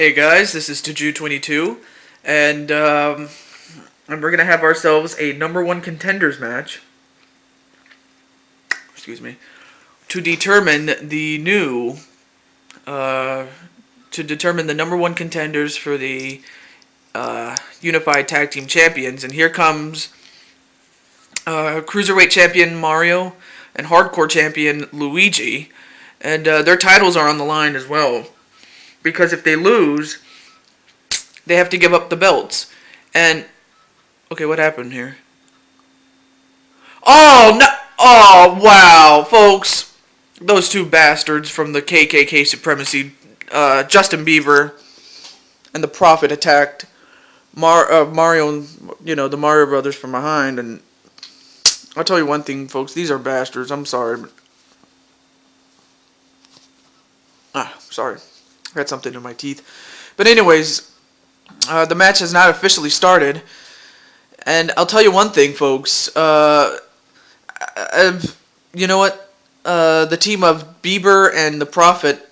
Hey guys, this is Taju22, and we're gonna have ourselves a number one contenders match. Excuse me, to determine the new, uh, to determine the number one contenders for the Unified Tag Team Champions. And here comes Cruiserweight Champion Mario and Hardcore Champion Luigi, and their titles are on the line as well. Because if they lose, they have to give up the belts. And okay, what happened here? Oh no! Oh wow, folks, those two bastards from the KKK Supremacy, Justin Bieber and the Prophet attacked Mario, the Mario brothers from behind. And I'll tell you one thing, folks, these are bastards. I'm sorry, but sorry, I had something in my teeth. But anyways, the match has not officially started. And I'll tell you one thing, folks. You know what? The team of Bieber and the Prophet,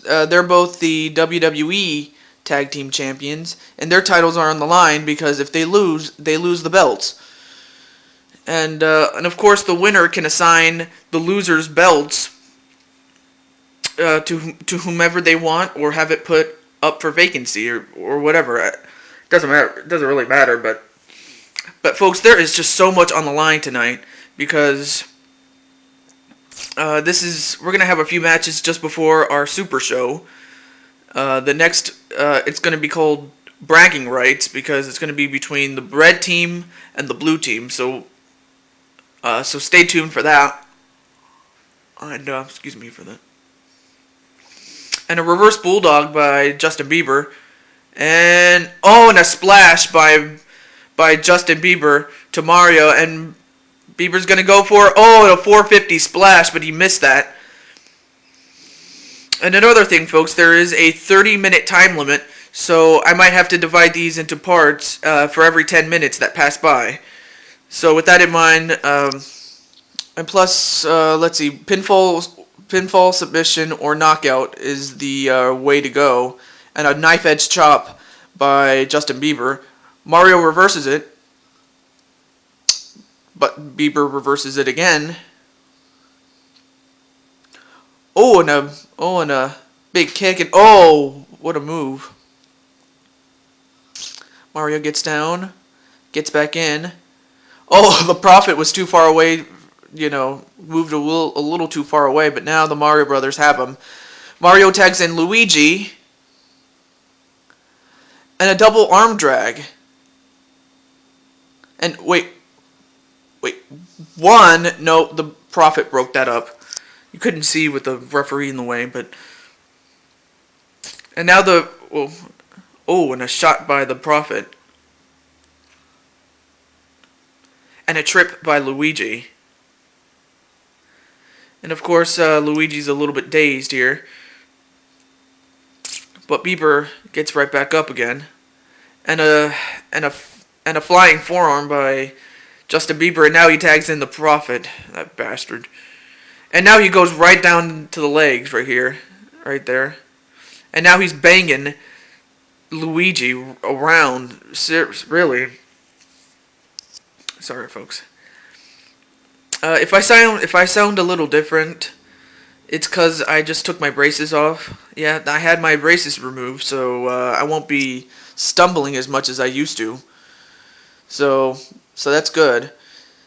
they're both the WWE Tag Team Champions, and their titles are on the line because if they lose the belts. And of course, the winner can assign the loser's belts to whomever they want, or have it put up for vacancy or whatever. It doesn't matter. It doesn't really matter, but folks, there is just so much on the line tonight because we're gonna have a few matches just before our Super Show. The next, it's gonna be called Bragging Rights because it's gonna be between the red team and the blue team. So stay tuned for that. And excuse me for that. And a reverse bulldog by Justin Bieber, and a splash by Justin Bieber to Mario, and Bieber's gonna go for a 450 splash, but he missed that. And another thing, folks, there is a 30-minute time limit, so I might have to divide these into parts for every 10 minutes that pass by. So with that in mind, and plus, let's see, pinfall, submission, or knockout is the way to go. And a knife edge chop by Justin Bieber. Mario reverses it, but Bieber reverses it again. And a big kick, and what a move. Mario gets down, gets back in. The Prophet was too far away, moved a little too far away, but now the Mario brothers have him. Mario tags in Luigi, and a double arm drag. And wait, the Prophet broke that up. You couldn't see with the referee in the way, but... And now and a shot by the Prophet. And a trip by Luigi. And of course, Luigi's a little bit dazed here. But Bieber gets right back up again. And a flying forearm by Justin Bieber, and now he tags in the Prophet, that bastard. And now he goes right down to the legs right here, right there. And now he's banging Luigi around. Really. Sorry, folks. If I sound a little different, it's because I just took my braces off. Yeah, I had my braces removed, so I won't be stumbling as much as I used to. So that's good.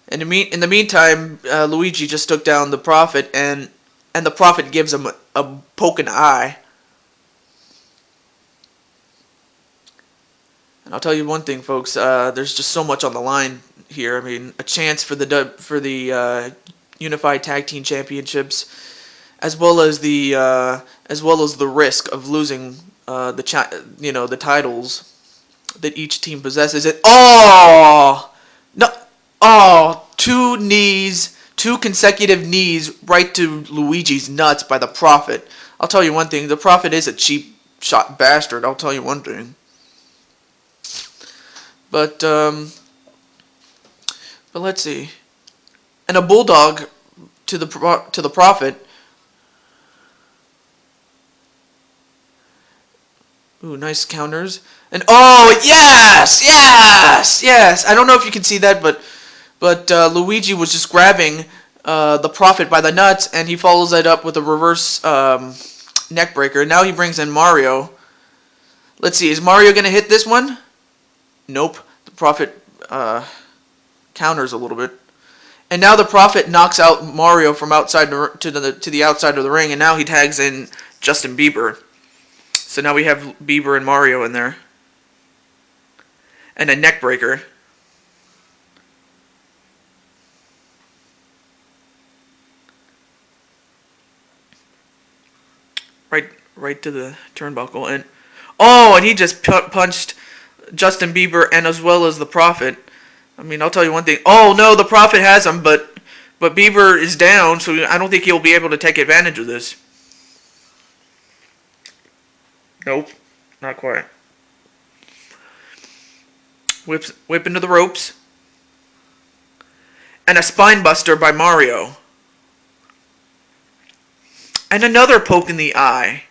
And in the meantime, Luigi just took down the Prophet, and the Prophet gives him a poke in the eye. And I'll tell you one thing, folks. There's just so much on the line here. I mean, a chance for the Unified Tag Team Championships, as well as the risk of losing the titles that each team possesses. Two consecutive knees right to Luigi's nuts by the Prophet. I'll tell you one thing, the Prophet is a cheap shot bastard. I'll tell you one thing. But let's see. And a bulldog to the Prophet. Ooh, nice counters. And oh, yes! Yes! Yes! I don't know if you can see that, but Luigi was just grabbing the Prophet by the nuts, and he follows that up with a reverse neck breaker. Now he brings in Mario. Let's see, is Mario going to hit this one? Nope. The Prophet counters a little bit. And now the Prophet knocks out Mario from outside to the outside of the ring, and now he tags in Justin Bieber. So now we have Bieber and Mario in there. And a neck breaker. Right to the turnbuckle. And oh, and he just punched Justin Bieber and as well as the Prophet. I mean, I'll tell you one thing. Oh no, the Prophet has him, but Bieber is down, so I don't think he'll be able to take advantage of this. Nope, not quite. Whip into the ropes. And a spine buster by Mario. And another poke in the eye.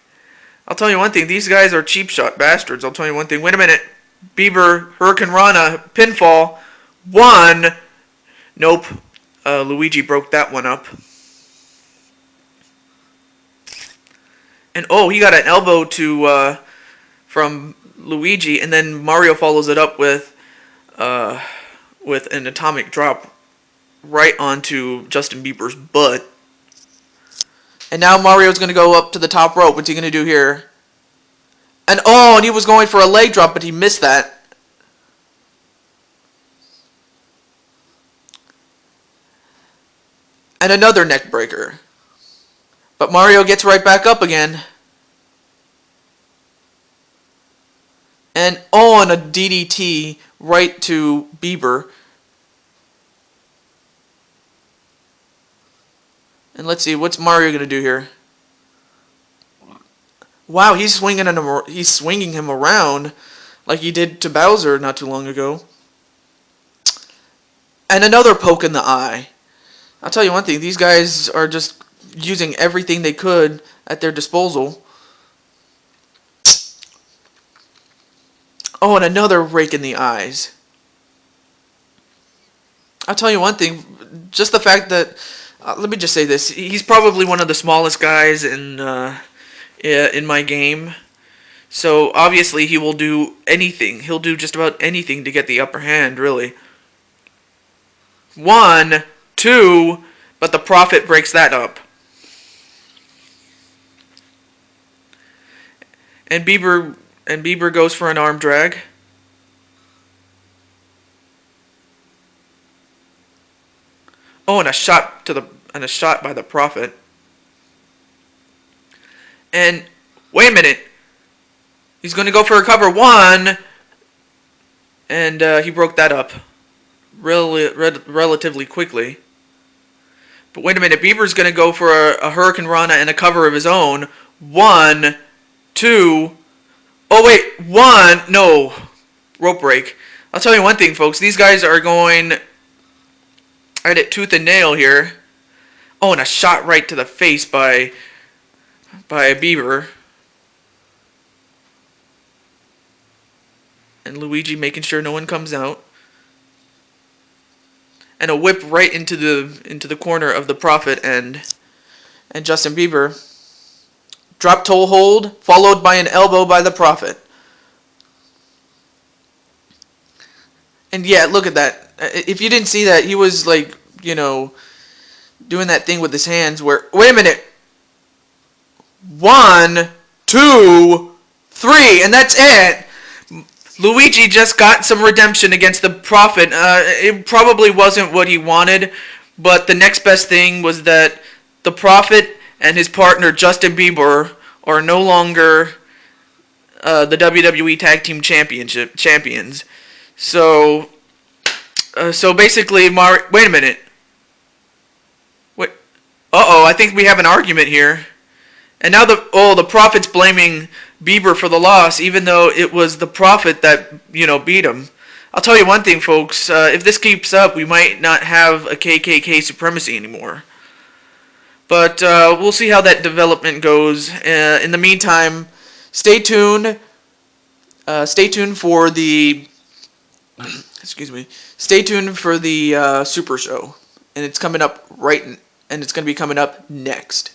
I'll tell you one thing, these guys are cheap shot bastards. I'll tell you one thing. Wait a minute. Bieber, Hurricane Rana, pinfall. 1. Nope. Luigi broke that one up. And oh, he got an elbow from Luigi, and then Mario follows it up with an atomic drop right onto Justin Bieber's butt. And now Mario's going to go up to the top rope. What's he going to do here? And oh, and he was going for a leg drop, but he missed that. And another neck breaker. But Mario gets right back up again. And oh, and a DDT right to Bieber. And let's see, what's Mario going to do here? Wow, he's swinging him around like he did to Bowser not too long ago. And another poke in the eye. I'll tell you one thing, these guys are just using everything they could at their disposal. Oh, and another rake in the eyes. I'll tell you one thing, just the fact that let me just say this. He's probably one of the smallest guys in my game. So, obviously, he will do anything. He'll do just about anything to get the upper hand, really. 1, 2, but the Prophet breaks that up. And Bieber goes for an arm drag. Oh, and a shot by the Prophet. And wait a minute, he's going to go for a cover 1, and he broke that up relatively quickly. But wait a minute, Bieber's going to go for a Hurricane Rana and a cover of his own. 1, 2. Oh wait, 1. No, rope break. I'll tell you one thing, folks. These guys are going at it tooth and nail here. Oh, and a shot right to the face by Bieber. And Luigi making sure no one comes out. And a whip right into the corner of the Prophet and Justin Bieber. Drop toe hold, followed by an elbow by the Prophet. And yeah, look at that. If you didn't see that, he was like, doing that thing with his hands where, wait a minute. 1, 2, 3, and that's it. Luigi just got some redemption against the Prophet. It probably wasn't what he wanted, but the next best thing was that the Prophet and his partner Justin Bieber are no longer the WWE Tag Team champions. So basically, wait a minute. Wait. I think we have an argument here. And now the Prophet's blaming Bieber for the loss, even though it was the Prophet that beat him. I'll tell you one thing, folks. If this keeps up, we might not have a KKK Supremacy anymore. But we'll see how that development goes. In the meantime, stay tuned Stay tuned for the excuse me. Stay tuned for the Super Show, and it's coming up and it's going to be coming up next.